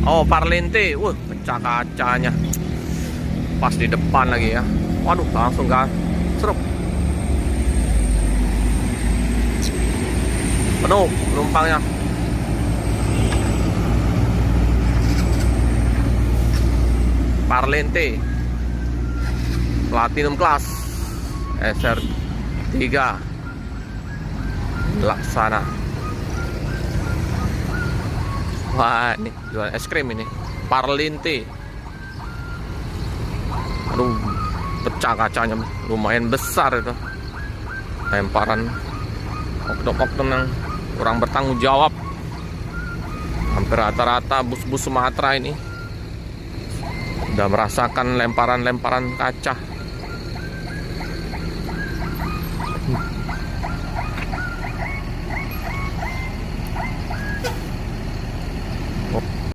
Oh, Parlente. Wah, pecah kacanya. Pas di depan lagi ya. Waduh, langsung kan. Seruk. Penuh penumpangnya. Parlente Platinum Class SR3 Laksana. Wah, ini jual es krim ini. Parlente. Aduh, pecah kacanya, lumayan besar itu. Lemparan oknum-oknum yang kurang bertanggung jawab. Hampir rata-rata bus-bus Sumatera ini udah merasakan lemparan-lemparan kaca.